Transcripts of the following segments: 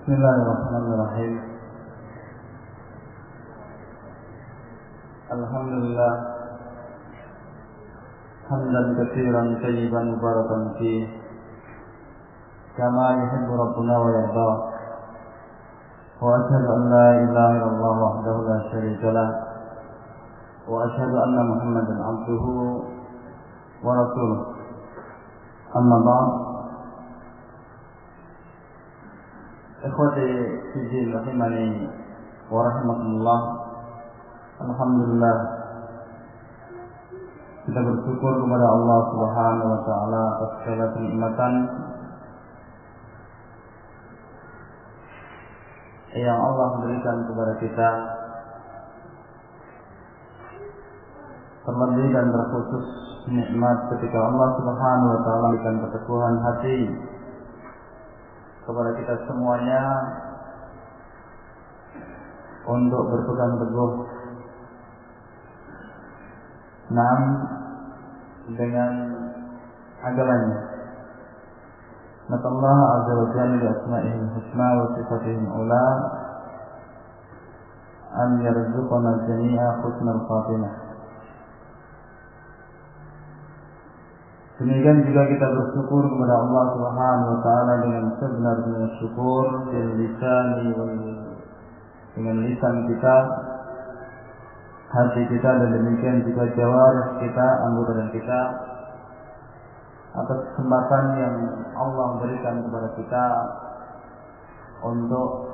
Bismillahirrahmanirrahim. Alhamdulillah hamdan katsiran thayyiban mubarakan fihi kama yuhibbu rabbuna wa yarda. Wa asyhadu an la ilaha illallah wahdahu la syarika lah wa asyhadu anna Muhammadan abduhu wa rasuluh. Amma ba'd. Ikhwati fiddin rahimani wa rahimakumullah. Alhamdulillah, kita bersyukur kepada Allah Subhanahu wa taala atas segala kenikmatan yang Allah berikan kepada kita, terlebih dan terkhusus nikmat ketika Allah Subhanahu wa taala berikan keteguhan hati kepada kita semuanya untuk berpegang teguh dengan agamanya. Nasallahu azza wa jalla bi asma'ihil husna wa sifatihil ula an yarzuqana jami'a husnal khatimah. Demikian juga kita bersyukur kepada Allah Subhanahu wa taala dengan sebenar-benar syukur dengan lisan kita, hati kita, dan demikian juga jawarih kita, anggota dan kita, atas kesempatan yang Allah berikan kepada kita untuk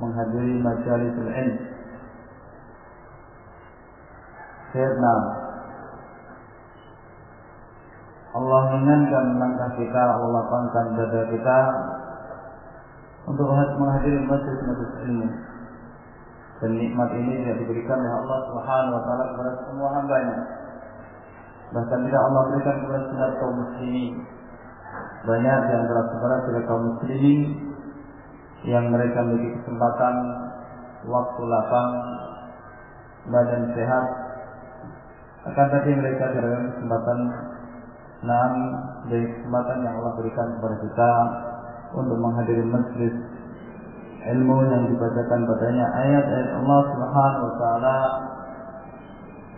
menghadiri majalisul ilm. Karena Allah menginginkan langkah kita, Allah lapangkan dada kita untuk menghadiri majelis ilmu. Dan nikmat ini tidak diberikan oleh Allah Subhanahu wa taala kepada semua hamba-Nya. Bahkan tidak Allah berikan kepada sekedar kaum muslimin. Banyak di antara saudara kaum muslimin yang mereka memiliki kesempatan, waktu lapang, badan sehat, akan tetapi mereka diberikan kesempatan dari kesempatan yang Allah berikan kepada kita untuk menghadiri majelis ilmu yang dibacakan padanya ayat-ayat Allah Subhanahu wa taala,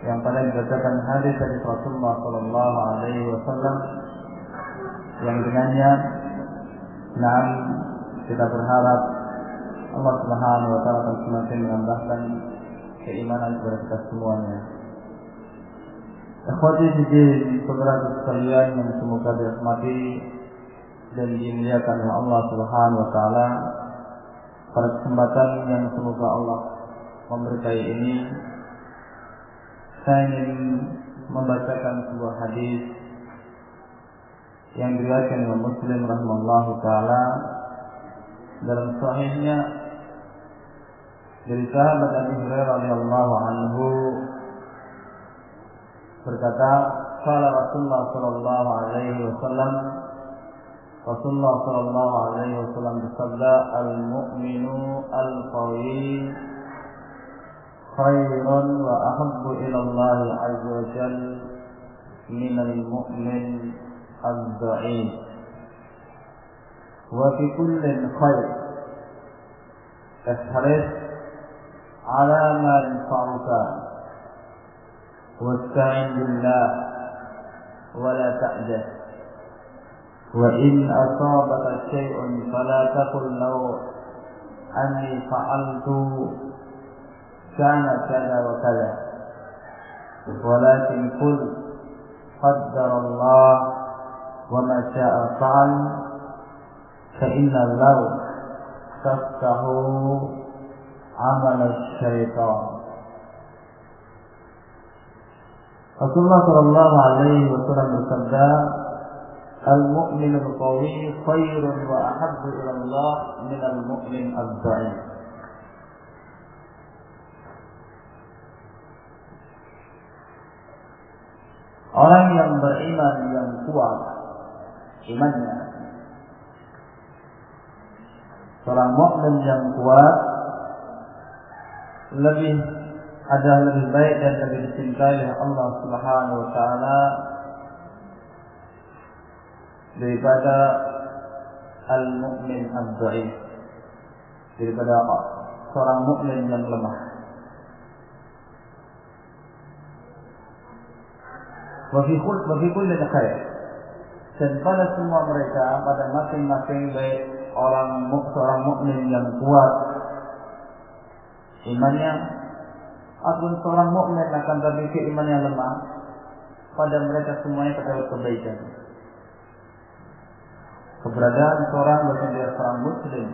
yang pada dibacakan hadis dari Rasulullah sallallahu alaihi wasallam, yang dengannya kita berharap Allah Subhanahu wa taala akan semakin menambahkan keimanan kepada kita semuanya. Ikhwati fiddin, saudara sekalian yang semoga dirahmati dan dimuliakan oleh Allah Subhanahu wa taala, pada kesempatan yang semoga Allah memberkahi ini, saya ingin membacakan sebuah hadis yang diriwayatkan oleh Muslim rahimahullahu taala dalam sahihnya dari sahabat Abu Hurairah radhiyallahu anhu, berkata, qala Rasulullah sallallahu alaihi wasallam, Rasulullah sallallahu alaihi wasallam bersabda, al-mu'minu al-qawi khairun wa ahabbu ila Allah azza wa jalla min al-mu'min al-dha'if wa fi kullin khair ihris ala ma yanfa'uka wasta'in billah wa la ta'jaz wa in asabaka syai'un fala taqul lahu anni fa'altu kana kada wa kada walakin qul qaddara Allah wa ma syaa fa'al fa inna law taftahu amal asy-syaitan. Rasulullah sallallahu alaihi wasallam bersabda, al-mu'min al-qawi khairun wa ahabbu ila Allah min al-mu'min al-dha'if. Orang yang beriman yang kuat imannya, seorang mukmin yang kuat adalah lebih baik dan lebih dicintai oleh Allah Subhanahu wa taala daripada al-mu'min ad-dha'if, daripada seorang mukmin yang lemah. Wa fi kulli khair. Dan pada semua mereka, pada masing-masing baik seorang mukmin yang kuat imannya ataupun seorang mukmin akan tapi keimannya lemah, pada mereka semuanya terdapat kebaikan. Keberadaan seorang bersedia seorang muslim,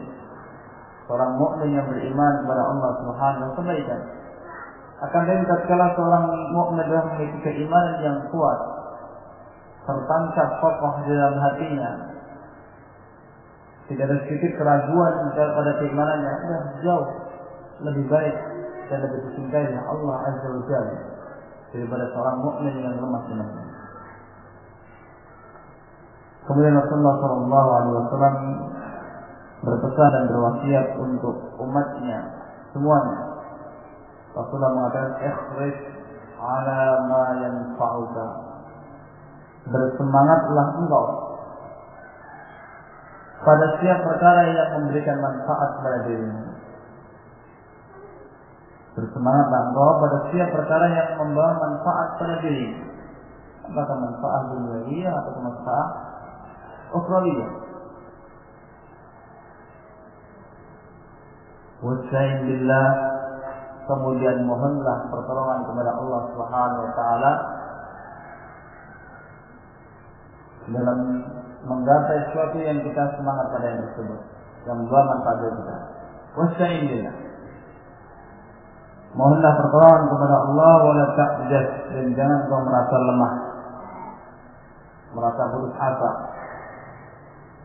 seorang mukmin yang beriman kepada Allah Subhanahu wa taala, akan dari tatkala seorang mukmin telah memiliki keimanan yang kuat, tertancap kokoh di dalam hatinya, tidak ada sedikit keraguan pada keimanannya, sudah jauh lebih baik dan lebih dicintai oleh Allah Azza wa Jalla daripada seorang mukmin yang lemah imannya. Kemudian Rasulullah SAW berpesan dan berwasiat untuk umatnya semuanya. Rasulullah mengatakan, "Ikhris ala ma yanfa'uka." Bersemangatlah engkau pada setiap perkara yang memberikan manfaat kepada dirimu. Bersemangatlah engkau pada setiap perkara yang membawa manfaat pada dirimu. Apakah manfaat dunia atau manfaat ukhrawiyah. Wasta'in billah, kemudian mohonlah pertolongan kepada Allah Subhanahu wa taala dalam menggapai sesuatu yang kita semangat pada yang tersebut, yang membawa manfaat bagi kita. Wasta'in billah, mohonlah pertolongan kepada Allah, wala ta'jaz, dan jangan kau merasa lemah, merasa putus asa.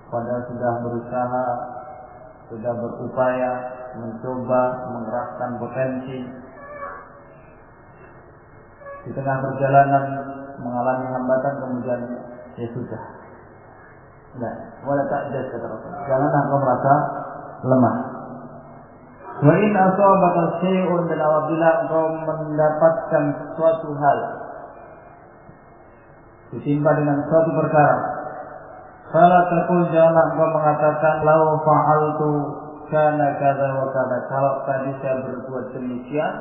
Padahal sudah berusaha, sudah berupaya, mencoba mengerahkan potensi, di tengah perjalanan mengalami hambatan, kemudian ya sudah. Nah, wala ta'jaz, kata Rasul, janganlah kau merasa lemah. Wa in asabaka syai'un, dan apabila engkau mendapatkan suatu hal, ditimpa dengan suatu perkara, fala taqul, janganlah engkau mengatakan lau fa'altu kana kadza wa kadza, kalau tadi saya berbuat demikian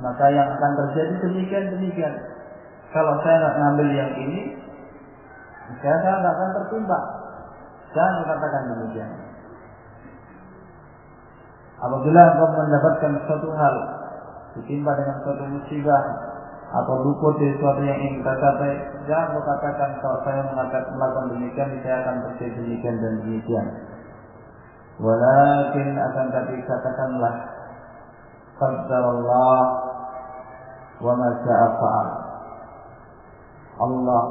maka yang akan terjadi demikian. Kalau saya tidak ngambil yang ini, saya tidak akan tertimpa. Jangan katakan demikian. Apabila engkau mendapatkan suatu hal, ditimpa dengan suatu musibah atau luput dari sesuatu yang ingin kita capai, jangan katakan kalau saya melakukan demikian, saya akan terjadi demikian dan demikian. Walakin, akan tapi katakanlah, qaddarallah wa ma syaa fa'al. Allah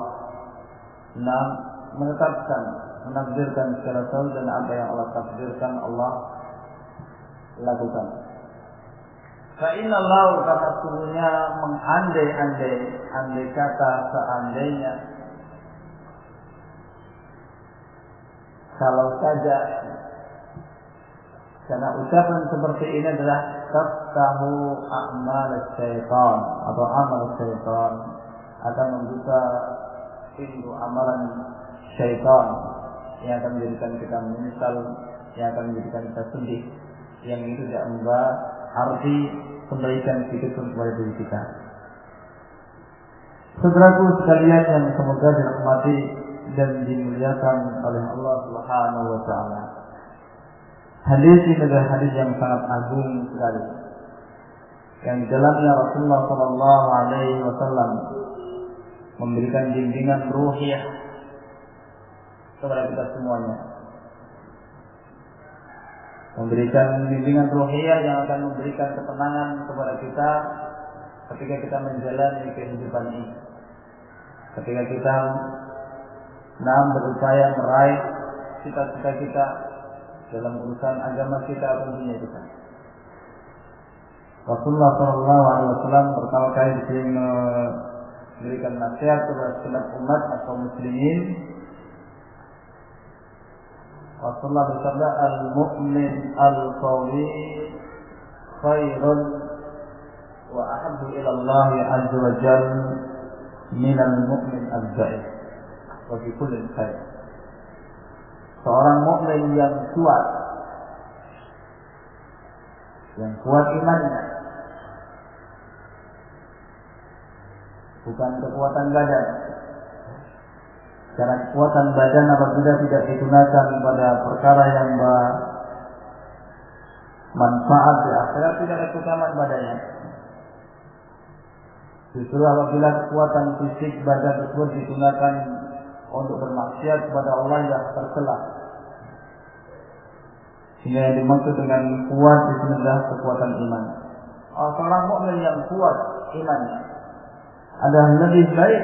menetapkan, menakdirkan segala sesuatu, dan apa yang Allah takdirkan Allah lakukan. Fa'inna Allah, kata sungguhnya, andai kata seandainya, kalau saja, karena ucapan seperti ini adalah taftahu a'mal syaitan, atau amal syaitan, akan membuka pintu amalan syaitan yang akan menjadikan kita menyesal, yang akan menjadikan kita sedih, yang itu tidak membawa arti kebaikan sedikit pun kepada diri kita. Saudaraku sekalian yang semoga dirahmati dan dimuliakan oleh Allah Subhanahu wa taala, hadis ini adalah hadis yang sangat agung sekali, yang di dalamnya Rasulullah sallallahu alaihi wasallam memberikan bimbingan ruhiyah kepada kita semuanya, memberikan bimbingan ruhiyah yang akan memberikan ketenangan kepada kita ketika kita menjalani kehidupan ini, ketika kita berupaya meraih cita-cita kita dalam urusan agama kita atau dunia kita. Rasulullah SAW pertama kali di sini memberikan nasihat kepada setiap umat atau muslimin. Rasulullah bersabda, al-mu'min al-qawi khairun wa ahabbu ila Allah azza wa jalla min al-mu'min al-dhaif wa fi kulli khair. Seorang mukmin yang kuat yang kuat imannya, bukan kekuatan badan. Karena kekuatan badan apabila tidak digunakan pada perkara yang manfaat di akhirat, tidak ada keutamaan badannya. Justru apabila kekuatan fisik badan tersebut digunakan untuk bermaksiat kepada Allah yang tercela. Sehingga yang dimaksud dengan kuat di sini adalah kekuatan iman. Seorang mukmin yang kuat imannya adalah lebih baik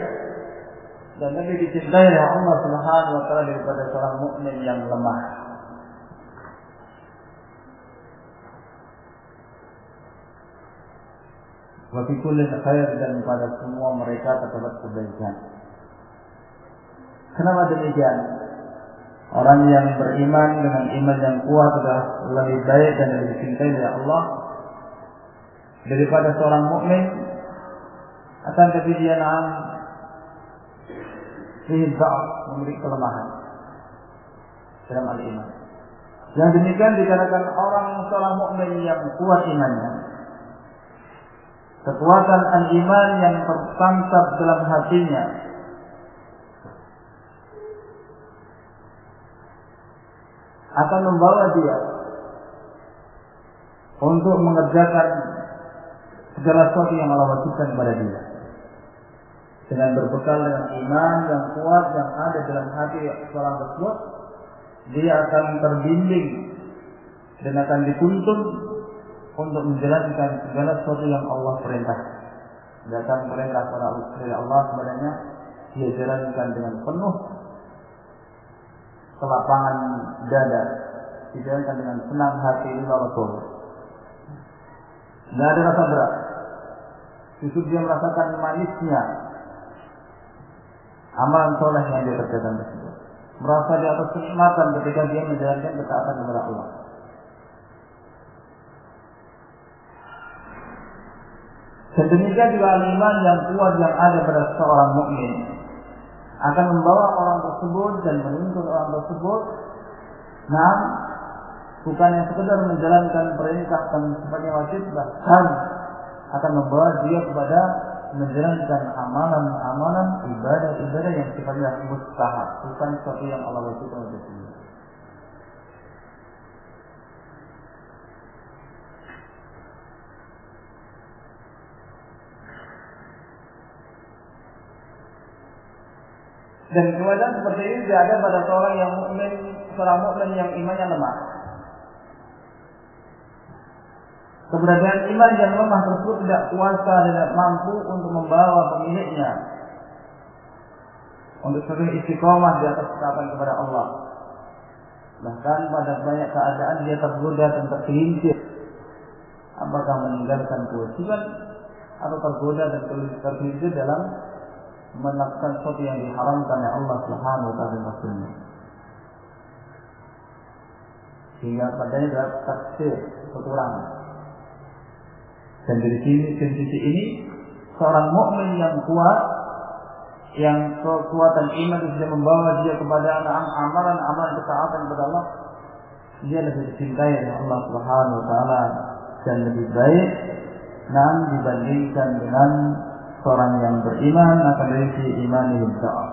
dan lebih dicintai oleh Allah Subhanahu wa taala daripada seorang mukmin yang lemah. Wa fi kulli khair, dan pada semua mereka terdapat kebaikan. Kenapa demikian? Orang yang beriman dengan iman yang kuat adalah lebih baik dan lebih dicintai oleh Allah daripada seorang mukmin. Akan tapi dia memiliki kelemahan dalam al-iman. Yang demikian dikatakan seorang mukmin yang kuat imannya, kekuatan al-iman yang tertancap dalam hatinya, akan membawa dia untuk mengerjakan segala sesuatu yang Allah wajibkan kepada dia. Dengan berbekal dengan iman yang kuat yang ada dalam hati seorang tersebut, dia akan terbimbing dan akan dituntun untuk menjalankan segala sesuatu yang Allah perintah. Datang perintah dari Allah sebenarnya dia jalankan dengan penuh kelapangan dada, dijalankan dengan senang hati lillah Rasul. Tidak ada rasa berat. Justru dia merasakan manisnya amalan soleh yang dia kerjakan tersebut. Merasa di atas kenikmatan ketika dia menjalankan ketaatan kepada Allah. Dan demikian juga iman yang kuat yang ada pada seorang mukmin akan membawa orang tersebut dan menuntut orang tersebut, bukan yang sekedar menjalankan perintah dan sifatnya wajib, bahkan akan membawa dia kepada menjalankan amalan-amalan ibadah-ibadah yang sifatnya mustahab, bukan sesuatu yang Allah wajibkan untuk dia. Dan kewajiban seperti ini tidak ada pada seorang mukmin yang imannya lemah. Keberadaan iman yang lemah tersebut tidak kuasa dan tidak mampu untuk membawa pemiliknya untuk sering istiqomah di atas ketaatan kepada Allah. Bahkan pada banyak keadaan dia tergoda dan tergelincir, apakah meninggalkan kewajiban atau tergoda dan tergelincir dalam melakukan sesuatu yang diharamkan oleh Allah Subhanahu wa taala dan Rasulnya. Sehingga padanya adalah taksir, kekurangan. Dan dari sisi ini seorang mukmin yang kuat, yang kekuatan iman bisa membawa dia kepada amalan-amalan ketaatan kepada Allah, dia lebih dicintai oleh Allah Subhanahu wa taala dan lebih baik dibandingkan dengan seorang yang beriman akan dari si iman yang ta'af.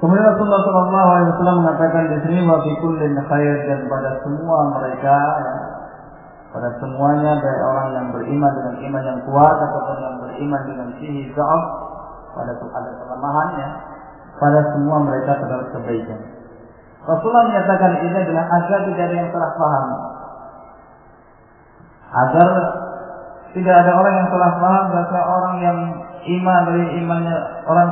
Kemudian Rasulullah SAW mengatakan di sini wa fi kullin khair, dan pada semua mereka, pada semuanya, baik orang yang beriman dengan iman yang kuat ataupun yang beriman dengan fihi dha'af, pada ada kelemahannya, pada semua mereka terdapat kebaikan. Rasulullah menyatakan ini adalah agar tidak ada yang salah paham, agar tidak ada orang yang salah paham bahwa orang yang iman dari imannya, orang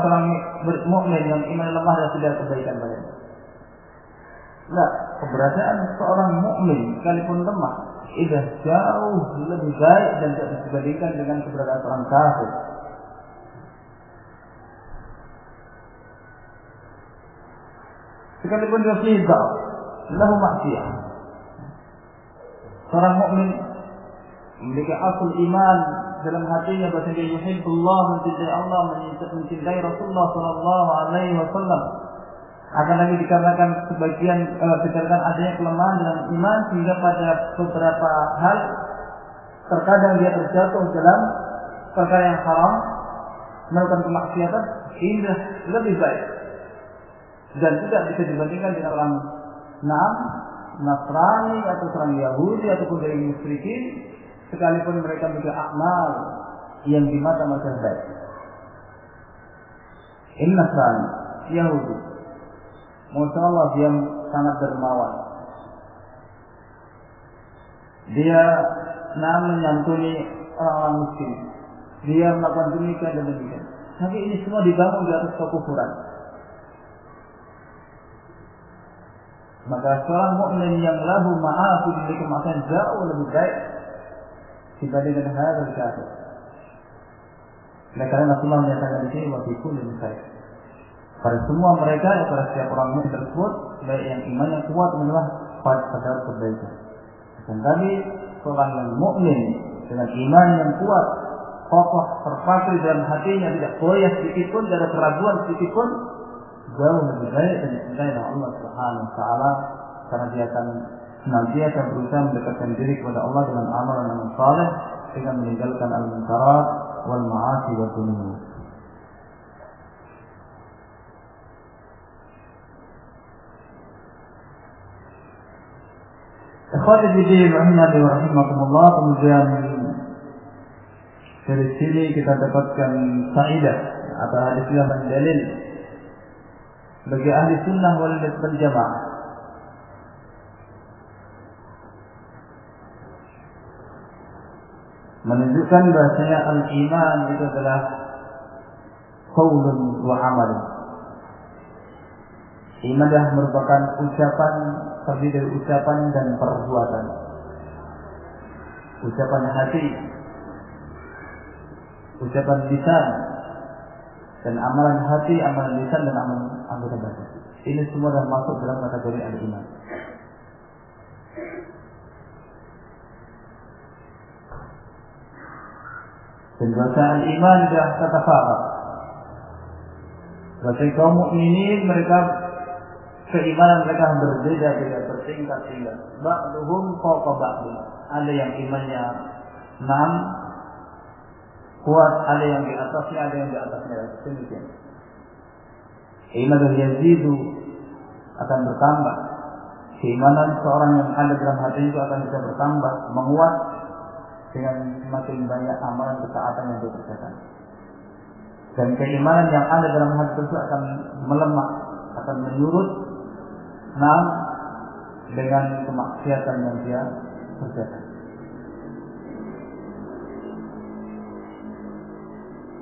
mukmin yang iman lemah dan tidak kebaikan padanya. Nah, keberadaan seorang mukmin sekalipun lemah itu jauh lebih baik dan tidak dibandingkan dengan keberadaan orang kafir. Sekalipun dia tidak lahu maksiyah, seorang mukmin memiliki asal iman dalam hatinya bahwa dia yuhibbullah, mencintai Allah, mencintai Rasulullah sallallahu alaihi wasallam. Akan lagi dikarenakan dikarenakan adanya kelemahan dalam iman sehingga pada beberapa hal terkadang dia terjatuh dalam perkara yang haram, melakukan kemaksiatan, ini lebih baik dan tidak bisa dibandingkan dengan orang Nasrani atau orang Yahudi ataupun dari musyrikin, sekalipun mereka memiliki amal yang di mata manusia baik. Ini Nasrani, Yahudi, Masya Allah dia sangat dermawan. Dia menyantuni orang-orang miskin. Dia melakukan demikian dan demikian. Tapi ini semua dibangun di atas kekufuran. Maka seorang mukmin yang lahu ma'afi memiliki kemaksiatan jauh lebih baik dibandingkan hadzal kafir. Karena Rasulullah menyatakan di sini wa fi kulli khair. Pada semua mereka, pada setiap orang mukmin tersebut, baik yang imannya kuat adalah pada kebaikan. Dan tadi seorang yang mukmin dengan iman yang kuat, kokoh, terpatri dalam hatinya, tidak goyah sedikit pun, tidak ada keraguan sedikit pun, jauh lebih baik dan dicintai oleh Allah Subhanahu wa taala, karena dia akan senantiasa berusaha mendekatkan diri kepada Allah dengan amalan yang saleh, dengan meninggalkan al-munkarat wal ma'asi wal dzunub. Ikhwati fillah rahimani wa rahimakumullah. Kemudian dari sini kita dapatkan faedah atau hadis yang dalil bagi ahli sunnah wal jamaah menunjukkan bahasanya al-iman itu adalah qaulun wa amal. Iman adalah merupakan ucapan, terdiri dari ucapan dan perbuatan. Ucapan hati, ucapan lisan, dan amalan hati, amalan lisan, dan amalan anggota badan. Ini semua dah masuk dalam kategori al-iman. Dan bahasa al-iman sudah tatafarat. Bahasa kaum mukminin mereka keimanan mereka berbeda-beda, bertingkat-tingkat. Ba'duhum fawqa ba'din. Ada yang imannya 6 kuat, ada yang di atasnya, ada yang di atasnya. Demikian. Iman yazidu akan bertambah. Keimanan seorang yang ada dalam hati itu akan bisa bertambah, menguat dengan semakin banyak amalan ketaatan yang dia kerjakan. Dan keimanan yang ada dalam hati itu akan melemah, akan menyurut dengan kemaksiatan yang dia kerjakan.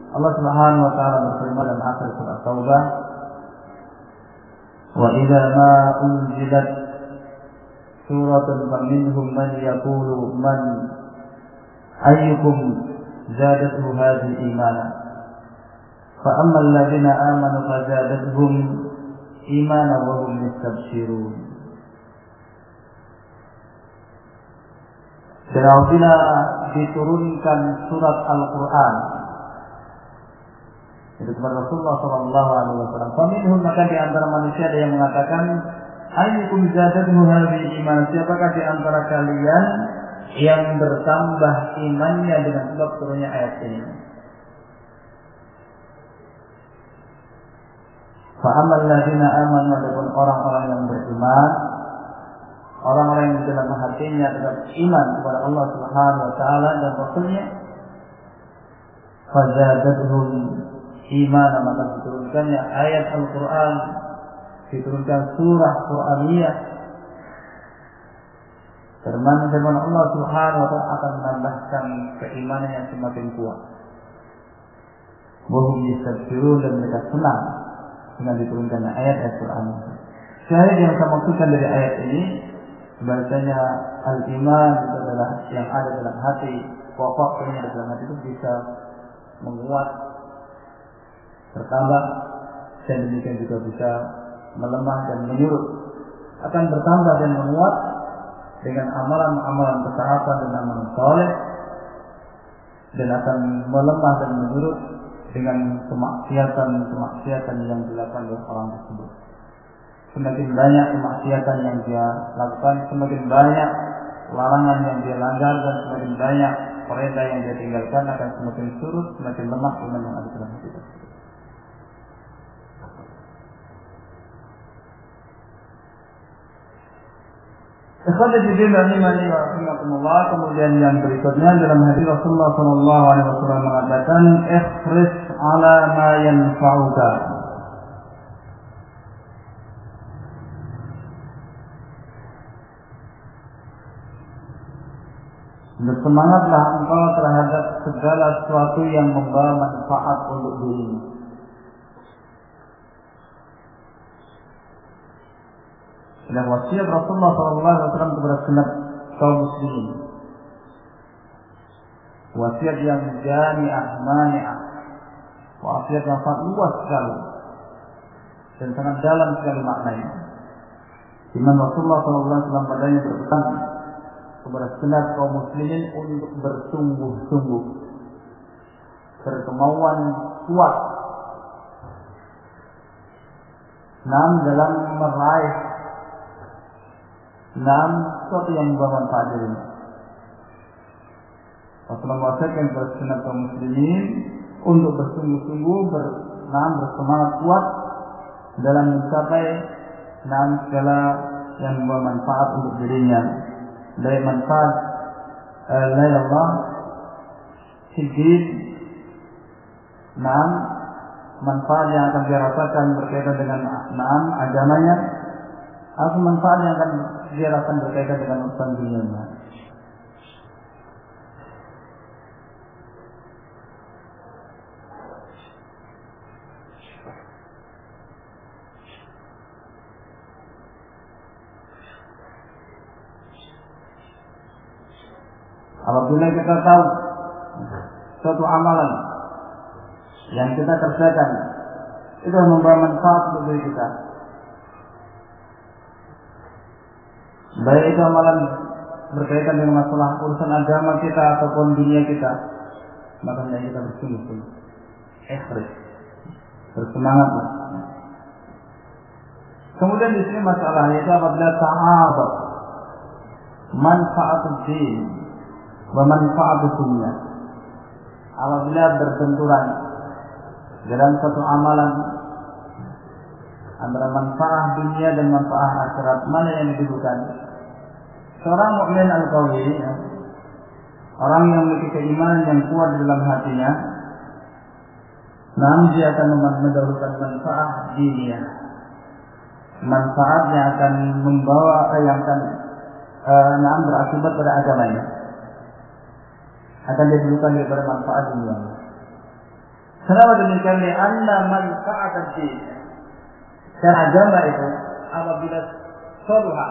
Allah Subhanahu wa taala berfirman dalam akhir surah Taubah, "Wa idza ma unzilat suratun faminhum man yaqulu man ayyukum zadathu hadhihi imana fa amma alladhina amanu fazadathum imana wa hum yastabshirun." Dan apabila diturunkan surat Al-Quran itu kepada Rasulullah sallallahu alaihi wasallam, faminhum, maka di antara manusia ada yang mengatakan, ayyukum zadathu hadhihi iman, siapakah di antara kalian yang bertambah imannya dengan sebab turunnya ayat ini? Fa ammal ladzina amanu, adapun orang-orang yang beriman, orang-orang yang dalam hatinya tetap iman kepada Allah Subhanahu wa taala dan Rasulnya, fazadathum iman, maka diturunkannya ayat Al-Quran, diturunkan surah Quraniyah, firman Allah Subhanahu wa taala akan menambahkan keimanan yang semakin kuat. Wa hum yastabshirun, dan mereka senang dengan diturunkannya ayat Al-Quran. Syahid yang saya maksudkan dari ayat ini, bahasanya al-iman itu adalah yang ada dalam hati, pokoknya dalam hati itu bisa menguat, bertambah, dan demikian juga bisa melemah dan menyurut. Akan bertambah dan menguat dengan amalan-amalan ketaatan dan amalan saleh, dan akan melemah dan menurut dengan kemaksiatan yang dilakukan oleh orang tersebut. Semakin banyak kemaksiatan yang dia lakukan, semakin banyak larangan yang dia langgar, dan semakin banyak perintah yang dia tinggalkan, akan semakin surut, semakin lemah iman yang ada dalam hati tersebut. Ikhwati fiddin rahimani wa rahimakumullah. Kemudian yang berikutnya dalam hadis Rasulullah sallallahu alaihi wasallam mengatakan, "Ihris ala ma yanfa'uka." Bersemangatlah engkau terhadap segala sesuatu yang membawa manfaat untuk dirimu. Dan wasiat Rasulullah SAW kepada segenap kaum muslimin, wasiat yang jami'ah, mani'ah, wasiat yang sangat luas sekali dan sangat dalam sekali maknanya. Di mana Rasulullah SAW padanya berpesan kepada segenap kaum muslimin untuk bersungguh-sungguh, berkemauan kuat dalam meraih sesuatu yang membawa manfaat dirinya. Rasulullah mewasiatkan kepada segenap kaum muslimin untuk bersungguh-sungguh, bersemangat kuat dalam mencapai segala yang membawa manfaat untuk dirinya, dari manfaat la ilallah hidid, manfaat yang akan dia rasakan berkaitan dengan agamanya, atau manfaat yang akan dia rasakan berkaitan dengan urusan dunianya. Apabila kita tahu suatu amalan yang kita kerjakan itu membawa manfaat untuk diri kita, baik itu amalan berkaitan dengan masalah urusan agama kita ataupun dunia kita, maka hendaknya kita bersungguh-sungguh, ikhlas, bersemangatlah. Kemudian di sini masalahnya itu apabila ta'arud manfaatul din wa manfaatul dunia, apabila berbenturan dalam satu amalan antara manfaat dunia dan manfaat akhirat, mana yang didahulukan? Seorang mukmin al-qawi, orang yang memiliki keimanan yang kuat di dalam hatinya, namun dia akan mendahulukan manfaat dunia, manfaat yang akan membawa yang akan berakibat pada agamanya, akan didahulukan daripada manfaat dunia. Kenapa demikian? Karena manfaat dunia dan agama itu apabila soluha,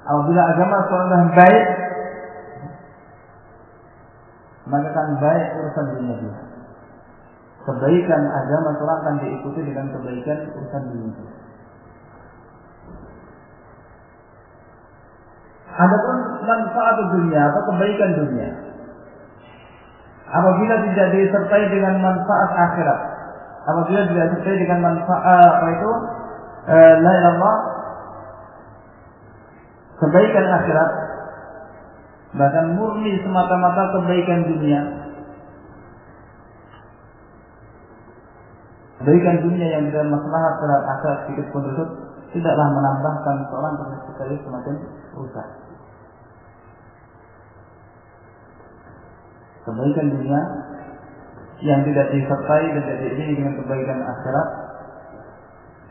apabila agama soluha baik, maka akan baik urusan dunia dia. Kebaikan agama Islam akan diikuti dengan kebaikan urusan dunia. Adapun manfaat dunia atau kebaikan dunia, apabila tidak disertai dengan manfaat akhirat, apabila tidak disertai dengan manfaat la ilallah, kebaikan akhirat, bahkan murni semata-mata kebaikan dunia, kebaikan dunia yang tidak masalah akhirat sedikit pun tersebut tidaklah menambahkan seorang terhadap semakin rusak. Kebaikan dunia yang tidak disertai dan tidak diiringi dengan kebaikan akhirat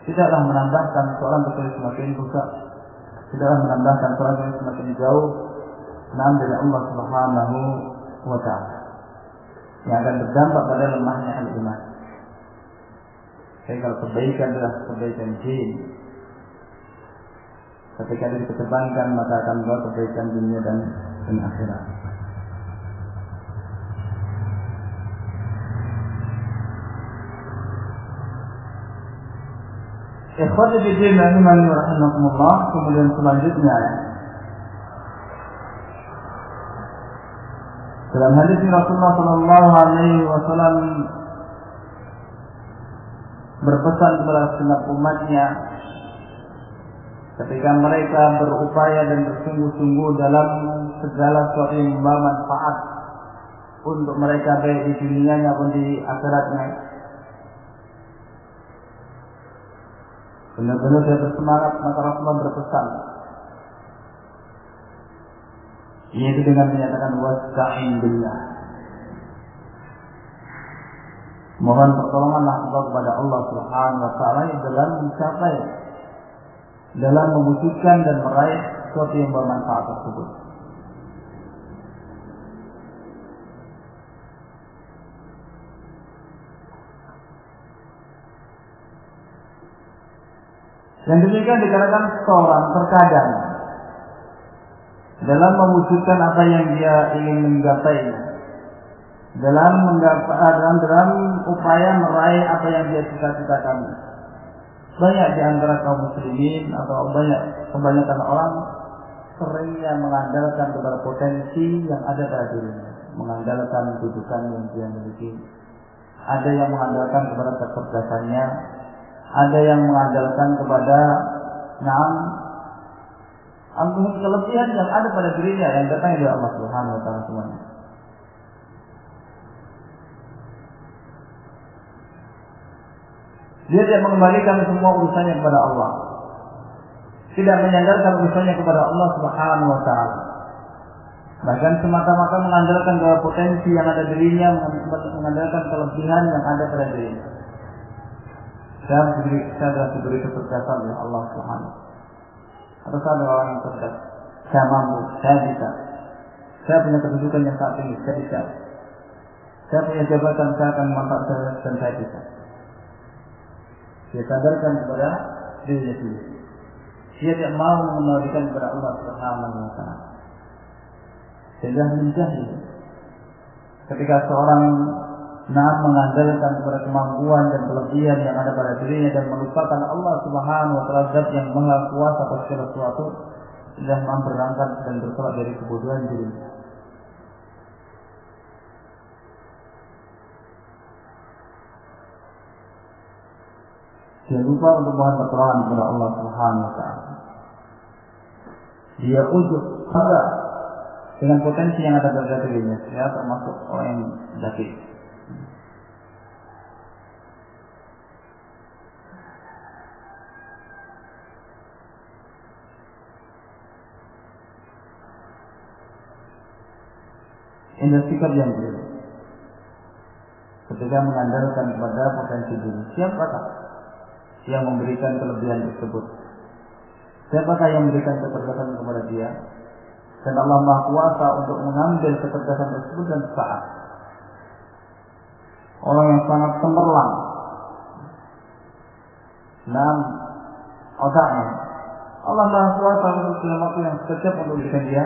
tidaklah menambahkan seorang tersebut semakin rusak, tidaklah menambahkan seorang tersebut semakin jauh dari Allah Subhanahu wa Ta'ala, yang akan berdampak pada lemahnya al-iman. Jadi kalau kebaikan adalah kebaikan jin, ketika dikedepankan maka akan membawa kebaikan dunia dan akhirat. Ikhwati fiddin rahimani wa rahimakumullah. Kemudian selanjutnya Dalam hadis Rasulullah Shallallahu Alaihi Wasallam berpesan kepada segenap umatnya ketika mereka berupaya dan bersungguh-sungguh dalam segala sesuatu yang membawa manfaat untuk mereka baik di dunianya maupun di akhiratnya, benar-benar dia bersemangat, maka Rasulullah berpesan, yaitu dengan menyatakan wasta'in billah, mohon pertolonganlah engkau kepada Allah Subhanahu wa taala dalam mencapai, dalam mewujudkan dan meraih sesuatu yang bermanfaat tersebut. Dan demikian dikatakan seorang terkadang dalam mewujudkan apa yang dia ingin menggapainya, dalam upaya meraih apa yang dia cita-citakan, banyak di antara kaum muslimin atau kebanyakan orang seringnya mengandalkan kepada potensi yang ada pada dirinya, mengandalkan kedudukan yang dia miliki, ada yang mengandalkan kepada kecerdasannya, ada yang mengandalkan kepada kelebihan yang ada pada dirinya yang datang dari Allah Subhanahu wa taala semuanya. Dia tidak mengembalikan semua urusannya kepada Allah, tidak menyandarkan urusannya kepada Allah Subhanahu wa taala, bahkan semata-mata mengandalkan kepada potensi yang ada dirinya, mengandalkan kelebihan yang ada pada dirinya. Saya adalah diberi kecerdasan oleh Allah Subhanahu. Atau saya adalah orang yang cerdas, saya mampu, saya bisa, saya punya kedudukan yang saat ini, saya bisa, saya punya jabatan, saya akan memanfaatkan dan saya bisa. Dia sadarkan kepada dirinya sendiri. Dia tidak mau mengembalikan kepada Allah Subhanahu wa taala. Sehingga menjahil ketika seorang mengandalkan kepada kemampuan dan kelebihan yang ada pada dirinya dan melupakan Allah Subhanahu wa taala zat yang maha kuasa atas segala sesuatu, sudah berangkat dan bertolak dari kebodohan dirinya. Dia lupa untuk mohon pertolongan kepada Allah Subhanahu wa taala. Dia ujub bangga dengan potensi yang ada pada dirinya. Dia termasuk orang yang zakir. Ini sikap yang keliru. Ketika mengandalkan kepada potensi diri, siapakah yang memberikan kelebihan tersebut? Siapakah yang memberikan kecerdasan kepada dia? Dan Allah Maha Kuasa untuk mengambil kecerdasan tersebut dan saat orang yang sangat cemerlang dalam otaknya, Allah Maha Kuasa untuk dalam waktu yang sekejap untuk memberikan dia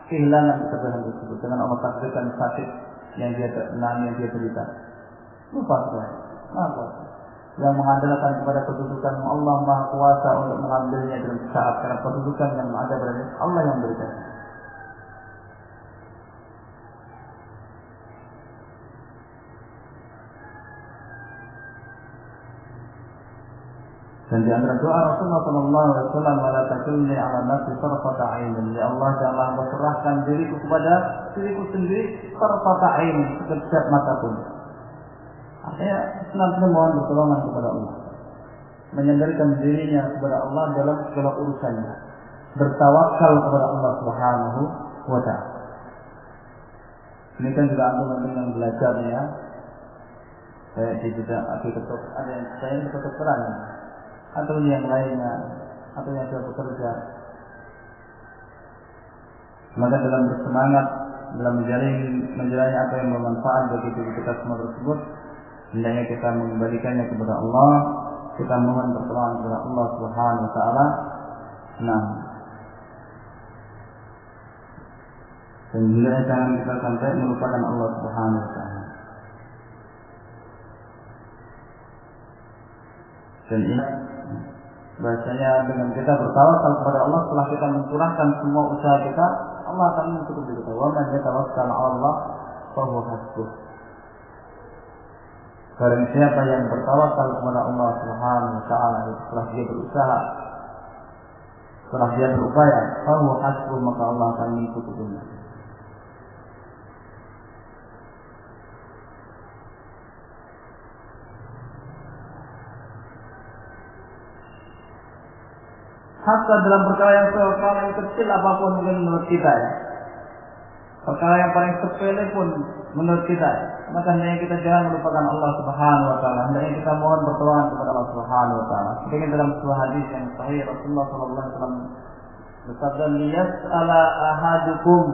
kehilangan kecerdasan tersebut dengan Allah takdirkan sakit yang dia derita. Lupa saya, Maha Kuasa yang mengandalkan kepada kedudukan Allah Maha Kuasa untuk mengambilnya dalam saat, karena kedudukan yang ada pada Allah yang berikan. Dan di antara doa Rasulullah sallallahu alaihi wasallam, "Wala takilni 'ala nafsi tarfata 'ainin." Ya Allah, janganlah Engkau serahkan diriku kepada diriku sendiri tarfata 'ain, sekejap mata pun. Artinya senantiasa mohon pertolongan kepada Allah, menyandarkan dirinya kepada Allah dalam segala urusannya, bertawakal kepada Allah Subhanahu wa taala. Ini kan juga antum yang belajarnya, saya tidak ada yang saya kedokteran, atau yang lainnya, atau yang sudah bekerja. Maka dalam bersemangat dalam menjalani apa yang bermanfaat bagi diri kita semua tersebut, hendaknya kita mengembalikannya kepada Allah, kita mohon pertolongan kepada Allah Subhanahu wa taala. Dan jangan kita sampai melupakan Allah Subhanahu wa taala. Dan ini bahasanya dengan kita bertawakal kepada Allah setelah kita mencurahkan semua usaha kita, Allah akan mencukupi kita. Wa man yatawakkal 'ala Allah fa huwa hasbuh. Barang siapa yang bertawakal kepada Allah Subhanahu wa taala setelah dia berusaha, setelah dia berupaya, fa huwa hasbuh, maka Allah akan mencukupinya. Hatta dalam perkara yang paling kecil apapun mungkin menurut kita ya, perkara yang paling sepele pun menurut kita, maka hendaknya kita jangan melupakan Allah Subhanahu wa taala. Hendaknya kita mohon pertolongan kepada Allah Subhanahu wa taala. Seperti dalam sebuah hadis yang sahih, Rasulullah sallallahu alaihi wasallam bersabda, "Liyas'ala ahadukum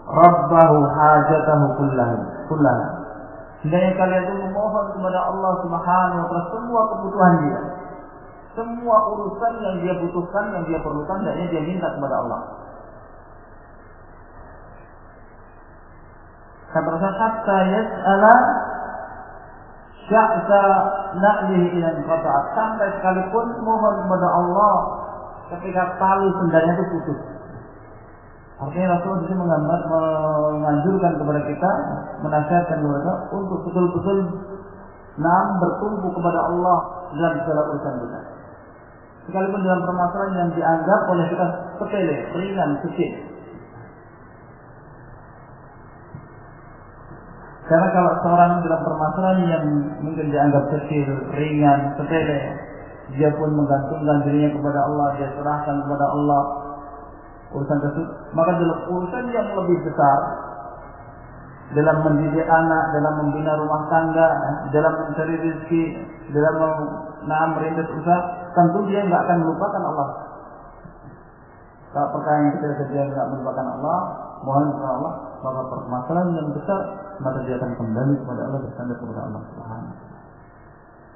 rabbahu hajatahu kullaha." Hendaknya kalian itu memohon kepada Allah Subhanahu wa taala semua kebutuhan dia. Semua urusan yang dia butuhkan, yang dia perlukan, hendaknya dia minta kepada Allah. Kata Rasul, hatta yas'ala sya'sa na'lihi ila qata'at, sampai sekalipun mohon kepada Allah ketika tali sendalnya itu putus. Artinya Rasul di sini menganjurkan kepada kita, menasihatkan kepada kita untuk betul-betul bertumpu kepada Allah dalam segala urusan kita. Sekalipun dalam permasalahan yang dianggap oleh kita sepele, ringan, kecil. Karena kalau seorang dalam permasalahan yang mungkin dianggap kecil, ringan, sepele, dia pun menggantungkan dirinya kepada Allah, dia serahkan kepada Allah urusan tersebut, maka dalam urusan yang lebih besar, dalam mendidik anak, dalam membina rumah tangga, dalam mencari rezeki, dalam merintis usaha, tentu dia tidak akan melupakan Allah. Kalau perkara yang kecil dia tidak melupakan Allah, mohon kepada Allah, maka permasalahan yang besar, maka dia akan kembali kepada Allah, bersandar kepada Allah Subhanahu.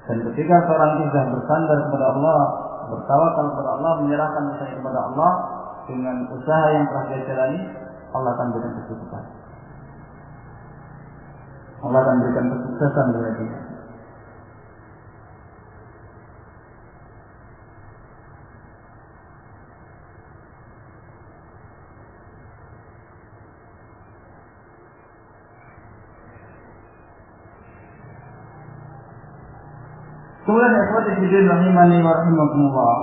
Dan ketika seorang sudah bersandar kepada Allah, bertawakal kepada Allah, menyerahkan usahanya kepada Allah dengan usaha yang telah dia jalani, Allah akan berikan kecukupan. Allah akan berikan kesuksesan kepada dia. Kemudian ikhwati fillah rahimani wa rahimakumullah,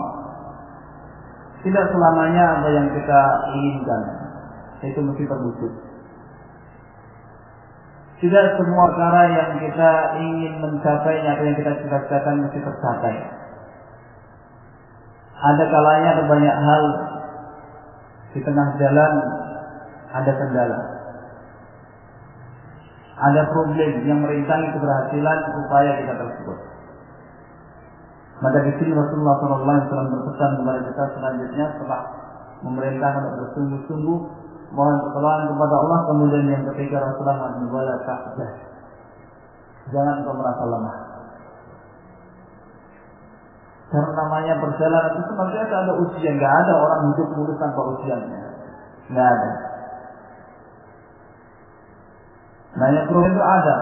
tidak selamanya apa yang kita inginkan itu mesti terwujud. Tidak semua perkara yang kita ingin mencapainya atau yang kita cita-citakan mesti tercapai. Ada kalanya ada banyak hal di tengah jalan ada kendala, ada problem yang merintangi keberhasilan upaya kita tersebut. Maka di sini Rasulullah SAW berpesan kepada kita selanjutnya setelah memerintahkan untuk bersungguh-sungguh mohon pertolongan kepada Allah. Kemudian yang ketiga Rasulullah wala ta'jaz, jangan kau merasa lemah. Karena namanya perjalanan itu senantiasa ada ujian, nggak ada orang hidup mulus tanpa ujiannya, nggak ada. Nah yang problem itu ada.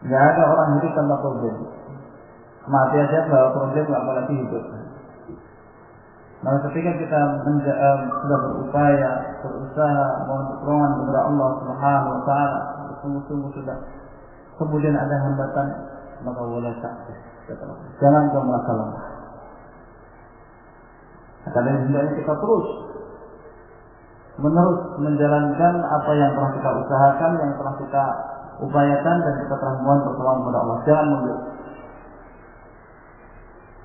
Nggak ada orang hidup tanpa problem. Mati aja bawa problem, apalagi hidup. Nah ketika kita sudah berupaya, berusaha, mohon pertolongan kepada Allah Subhanahu wa taala, sungguh-sungguh sudah, kemudian ada hambatan, maka wala ta'jaz, jangan kau merasa lemah. Karena hendaknya kita terus menerus menjalankan apa yang telah kita usahakan, yang telah kita upayakan, dan kita telah mohon pertolongan kepada Allah. Jangan mundur.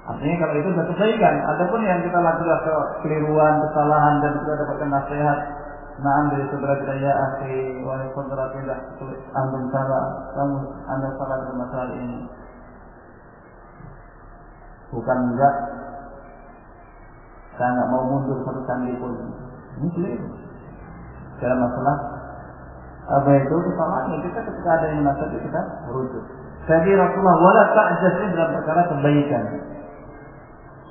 Artinya kalau itu sudah kebaikan. Adapun yang kita lakukan kekeliruan, kesalahan, dan kita dapatkan nasihat, dari saudara kita, ya akhi, wahai saudara kita, antum salah, anda salah dalam masalah ini. Bukan enggak, saya enggak mau mundur satu candi pun. Ini keliru. Dalam masalah apa itu kesalahan, kita ketika ada yang menasihati kita rujuk. Jadi Rasulullah wala ta'jaz dalam perkara kebaikan.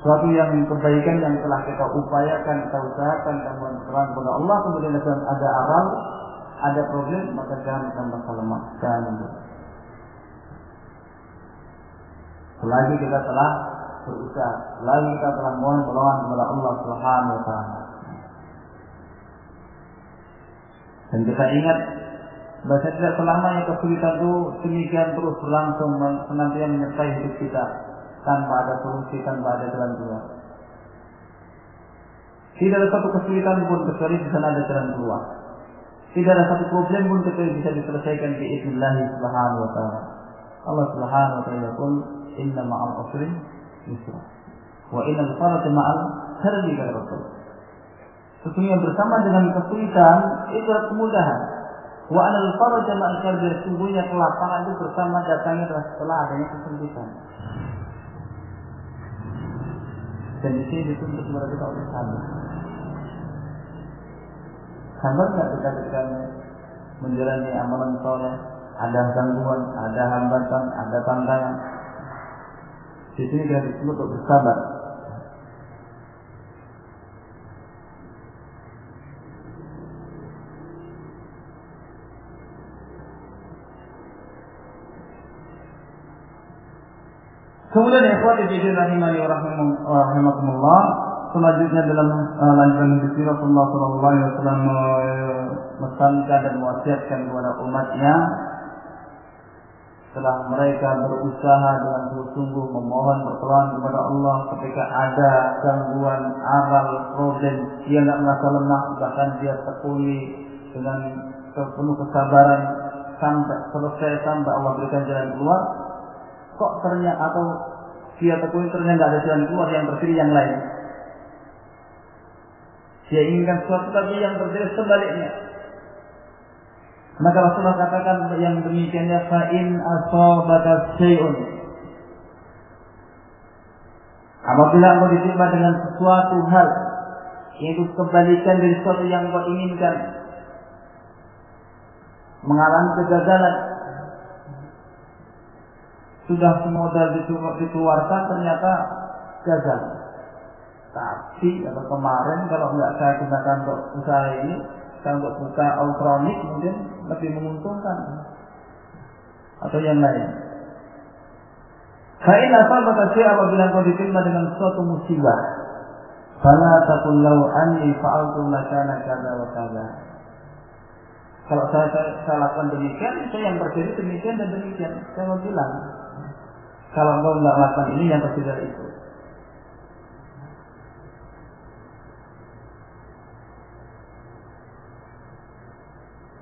Suatu yang kebaikan yang telah kita upayakan, kita usahakan, kita mohon pertolongan kepada Allah, kemudian ada aral, ada problem, maka jangan kita merasa lemah, jangan mundur. Selagi kita telah berusaha, lalu kita telah mohon pertolongan kepada Allah Subhanahu wa taala. Dan kita ingat bahwa tidak selamanya kesulitan itu demikian terus berlangsung senantiasa menyertai hidup kita tanpa ada solusi, tanpa ada jalan keluar. Tidak ada satu kesulitan pun kecuali di sana ada jalan keluar. Tidak ada satu problem pun kecuali bisa diselesaikan biiznillah Subhanahu wa taala. Allah Subhanahu wa taala pun inna ma'al usri yusra wa innal farja ma'al harbi kata Rasul. Sesungguhnya bersama dengan kesulitan itu adalah kemudahan. Wa anal farja ma'al harbi, sesungguhnya kelapangan itu bersama datangnya setelah adanya kesulitan. Dan di sini dituntut kepada kita untuk sabar. Sabar nggak kita ketika menjalani amalan soleh, ada gangguan, ada hambatan, ada tantangan. Di sini kita dituntut untuk bersabar. Kemudian ikhwati fillah rahimani wa rahimakumullah, selanjutnya dalam lanjutan hadis Rasulullah sallallahu alaihi wasallam memesankan dan mewasiatkan kepada umatnya setelah mereka berusaha dengan sungguh-sungguh memohon pertolongan kepada Allah ketika ada gangguan, aral, problem, dia tidak merasa lemah, bahkan dia tekuni dengan penuh kesabaran sampai selesai, sampai Allah berikan jalan keluar. Kok ternyata atau dia tekuni ternyata tidak ada jalan keluar, yang terpilih yang lain. Dia inginkan sesuatu tapi yang terjadi sebaliknya. Maka Rasulullah katakan yang demikiannya fa'in asabaka syai'un, apabila engkau ditimpa dengan sesuatu hal yaitu kebalikan dari sesuatu yang engkau inginkan, mengalami kegagalan, sudah semodal dikeluarkan ternyata gagal. Tapi atau kemarin kalau nggak saya gunakan untuk usaha ini, saya untuk buka elektronik mungkin lebih menguntungkan atau yang lain. Fa'in asabaka syai'un, apabila engkau ditimpa dengan suatu musibah, fala taqul law anni fa'altu lakana kadza wa kadza. Kalau saya lakukan demikian, saya yang terjadi demikian dan demikian. Saya mau bilang, kalau engkau tidak lakukan ini, yang terjadi itu.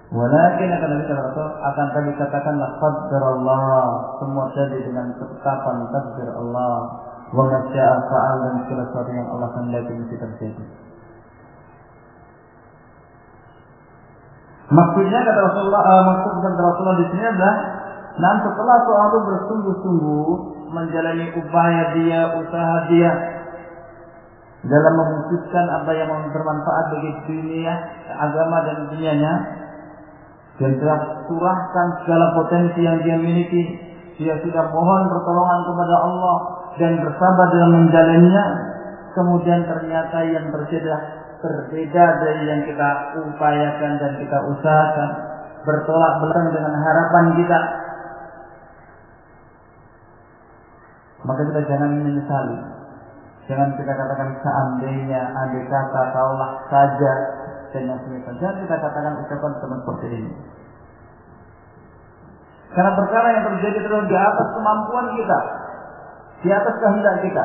Walakin akan kami katakanlah qaddarallah, semua jadi dengan ketetapan takdir Allah, wa ma syaa fa'al, dan segala sesuatu yang Allah kehendaki mesti terjadi. Maksudnya kata Rasulullah, maksud kata Rasulullah di sini adalah, nah setelah seorang itu bersungguh-sungguh menjalani upaya dia, usaha dia dalam memutuskan apa yang bermanfaat bagi dunia, agama dan dunianya, dan telah curahkan segala potensi yang dia miliki, dia sudah mohon pertolongan kepada Allah dan bersabar dalam menjalaninya, kemudian ternyata yang terjadi berbeda dari yang kita upayakan dan kita usahakan, bertolak belakang dengan harapan kita, maka kita jangan menyesali. Jangan kita katakan seandainya, andai kata, kaulah saja, dan yang semisal. Jangan kita katakan ucapan seperti ini. Karena perkara yang terjadi adalah di atas kemampuan kita, di atas kehendak kita.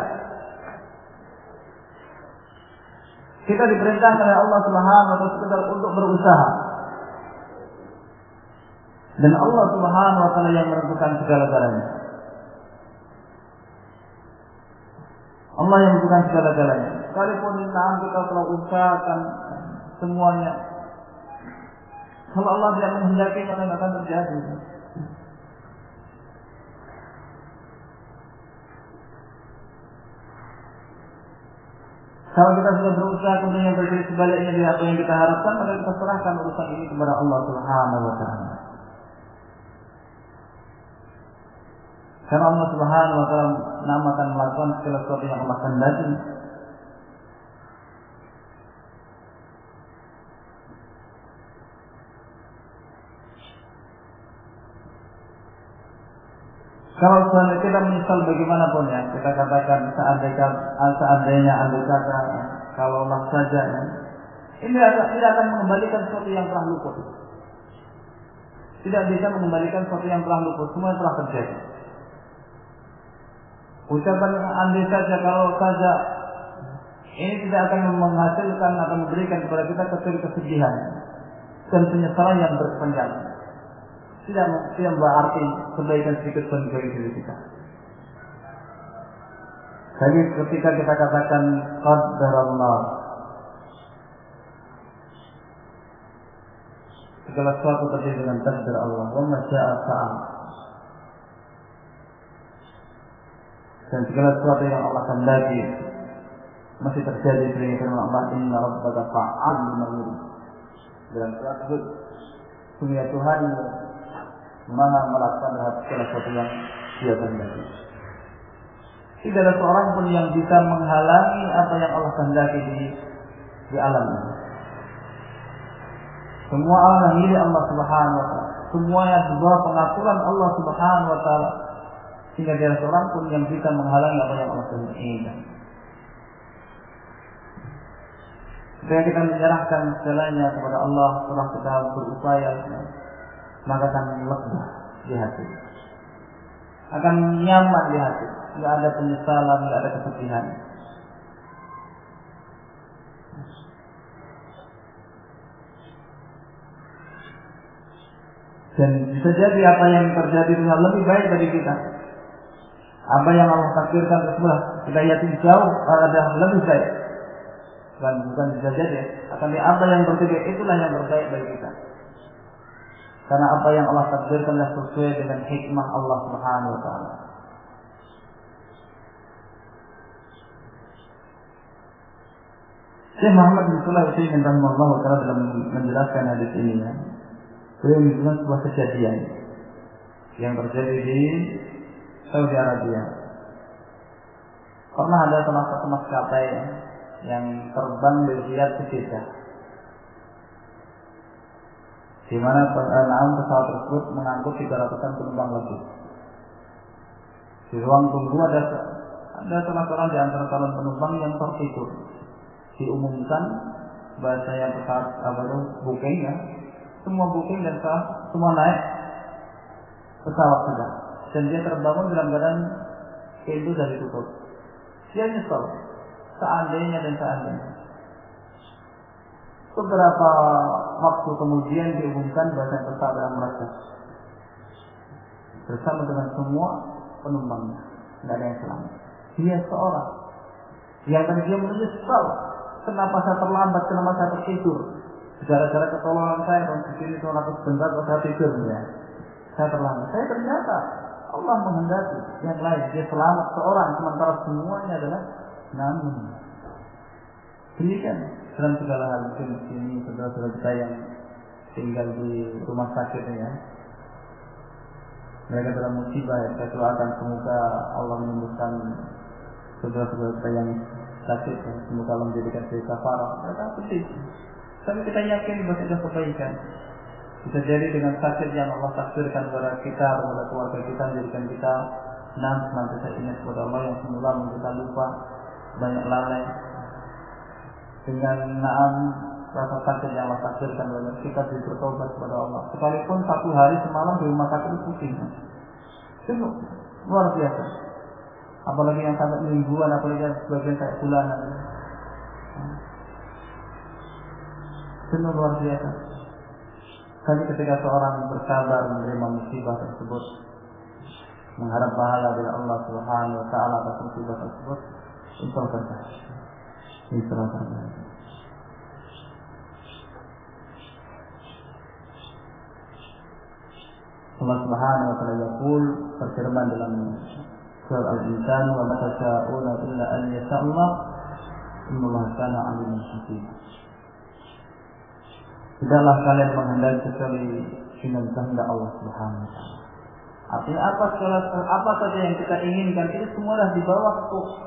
Kita diperintahkan oleh Allah Subhanahu wa taala untuk berusaha. Dan Allah Subhanahu wa taala yang menentukan segala-galanya. Allah yang menentukan segala-galanya. Sekalipun kita telah usahakan semuanya, kalau Allah tidak menghendaki, maka tidak akan terjadi. Kalau kita sudah berusaha kemudian yang terjadi sebaliknya dari apa yang kita harapkan, maka kita serahkan urusan ini kepada Allah Subhanahu wa taala. Karena Allah Subhanahu wa taala akan melakukan segala sesuatu yang Allah kehendaki. Kalau kita menyesal bagaimanapun ya, kita katakan seandainya andai kata ya, kalau Allah saja ya, ini tidak akan mengembalikan sesuatu yang telah luput. Tidak bisa mengembalikan sesuatu yang telah luput, semua telah terjadi. Ucapan andai saja, kalau saja, ini tidak akan menghasilkan atau memberikan kepada kita kesedihan dan penyesalan yang berkepanjangan. Tidak berarti kebaikan sedikit pun bagi diri kita. Jadi ketika kita katakan qadarullah, segala sesuatu terjadi dengan takdir Allah, wa ma syaa fa'al. Dan segala sesuatu yang Allah kehendaki masih terjadi sebagai firman Allah, inna rabbaka fa'al lima yurid. Dalam surat itu, sungguh Tuhan Maha melakukan segala sesuatu yang Dia kehendaki. Tidak ada seorang pun yang bisa menghalangi apa yang Allah kehendaki di alam ini. Semua alam milik Allah Subhanahu wa taala. Semuanya di bawah pengaturan Allah Subhanahu wa taala. Sehingga tidak ada seorang pun yang bisa menghalangi apa yang Allah inginkan. Ketika kita menyerahkan segalanya kepada Allah, setelah kita berupaya, maka akan lega di hati, akan nyaman di hati, tidak ada penyesalan, tidak ada kesedihan. Dan bisa jadi apa yang terjadi itu lebih baik dari kita. Apa yang Allah takdirkan tersebut kita yakin jauh ada lebih baik. Bukan bisa jadi, akan apa yang berbeda itulah yang terbaik bagi kita. Karena apa yang Allah takdirkan adalah sesuai dengan hikmah Allah Subhanahu wa taala. Syekh Muhammad bin Shalih Al-Utsaimin rahimahullah taala dalam menjelaskan hadis ini ya, beliau menyebutkan sebuah kejadian yang terjadi di Saudi Arabia. Pernah ada salah satu maskapai yang terbang dari Riyadh ke Jeddah, di mana pesawat tersebut mengangkut 300-an penumpang lebih. Di ruang tunggu ada salah seorang di antara calon penumpang yang tertidur. Diumumkan bahasanya pesawat booking ya, semua booking dan semua naik pesawat sudah, dan dia terbangun dalam keadaan pintu sudah ditutup. Dia nyesel, seandainya. Beberapa waktu kemudian diumumkan bahasa pesawat dalam merasa bersama dengan semua penumpangnya, tidak ada yang selamat. Dia seorang yang tadi dia menyesal, kenapa saya terlambat, kenapa saya tertidur, gara-gara ketolongan saya dan begini 200 sebentar saya tidur ya, saya terlambat. Saya ternyata Allah menghendaki yang lain, dia selamat seorang sementara semuanya adalah namun. Demikian dalam segala hal. Mungkin di sini saudara-saudara kita yang tinggal di rumah sakit ya, mereka dalam musibah ya, kita doakan semoga Allah menyembuhkan saudara-saudara kita yang sakit ya, semoga Allah menjadikan sebagai kafarah. Mereka sedih, tapi kita yakin bahwa itu kebaikan. Bisa jadi dengan sakit yang Allah takdirkan kepada kita, kepada keluarga kita, menjadikan kita senantiasa ingat kepada Allah yang semula kita lupa, banyak lalai. Dengan rasa sakit yang Allah takdirkan kepada kita, bertobat kepada Allah. Sekalipun satu hari semalam di rumah sakit itu pusing, sungguh luar biasa. Apalagi yang sampai mingguan, apalagi yang sebagian kayak bulanan, sungguh luar biasa. Tapi ketika seorang bersabar menerima musibah tersebut, mengharap pahala dari Allah Subhanahu wa taala atas musibah tersebut, insya Allah terbaik. Allah Subhanahu wa taala yaqul, berfirman dalam surah Al-Insan, wa ma tasyaa'una illa an yasha Allah, innallaha kana 'aliman hakim. Tidaklah kalian menghendaki kecuali dengan kehendak Allah Subhanahu wa taala. Artinya apa saja yang kita inginkan itu semua adalah di bawah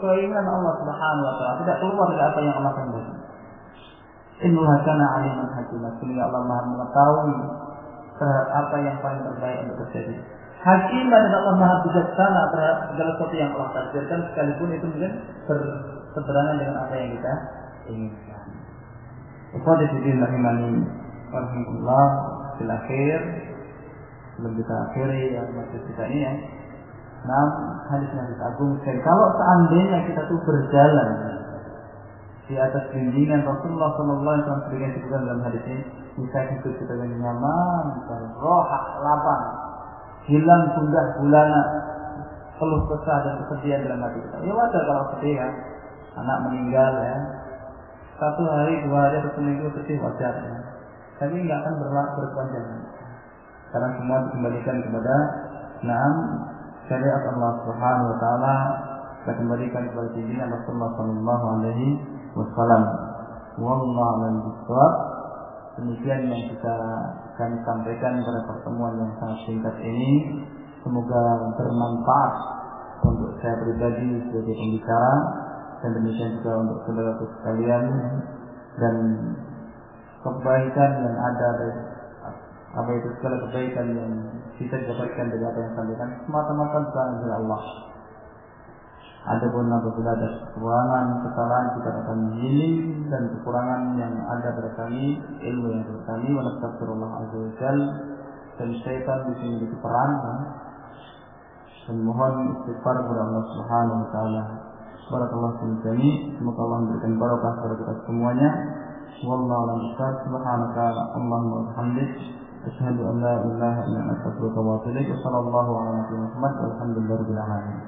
keinginan Allah Subhanahu wa taala, tidak keluar dari apa yang Allah kehendaki. Innallaha kana 'aliman hakim. Sehingga Allah Maha mengetahui terhadap apa yang paling terbaik untuk terjadi. Hakim adalah Allah Maha bijaksana terhadap segala sesuatu yang Allah takdirkan, sekalipun itu mungkin berseberangan dengan apa yang kita inginkan. Ikhwatiddin rahimani warahmatullah. Fil akhir, sebelum kita akhiri yang masih kita ini ya, 6 hadis agung. Kalau seandainya kita tuh berjalan di atas bimbingan Rasulullah SAW sebagai disebutkan dalam hadis ini, bisa hidup kita dengan nyaman, terrohak, lapang, hilang gundah gulana, keluh kesah dan kesedihan dalam hati kita. Ya wajar kalau sedih ya, anak meninggal ya, 1 hari, 2 hari atau seminggu sedih wajar ya. Tapi nggak akan berkepanjangan, karena semua dikembalikan kepada syariat Allah Subhanahu Wa Taala, kita kembalikan kepada bimbingan Rasulullah Sallallahu Alaihi Wasallam. Wallahu a'lam bishawab. Demikian yang kami sampaikan pada pertemuan yang sangat singkat ini. Semoga bermanfaat untuk saya pribadi sebagai pembicara, dan demikian juga untuk saudara sekalian, dan kebaikan yang ada dari apa itu segala kebaikan yang bisa didapatkan dari apa yang sampaikan semata-mata dari Allah. Adapun apabila ada kekurangan, kesalahan, kita akan mengiling, dan kekurangan yang ada pada kami, ilmu yang ada kami, wa nastaghfirullah azza wa jalla, dan syaitan di sini berperan, dan mohon istighfar kepada Allah Subhanahu Wa Taala. Barakallahu fiikum. Semoga Allah memberikan barakah kepada kita semuanya. Wallahu a'lam bishawab. Subhanaka Allahumma wa bihamdika, asyhadu an la ilaha illa anta, astaghfiruka wa atubu ilaik. Wassallallahu ala nabiyyina Muhammad walhamdulillahirabbil alamin.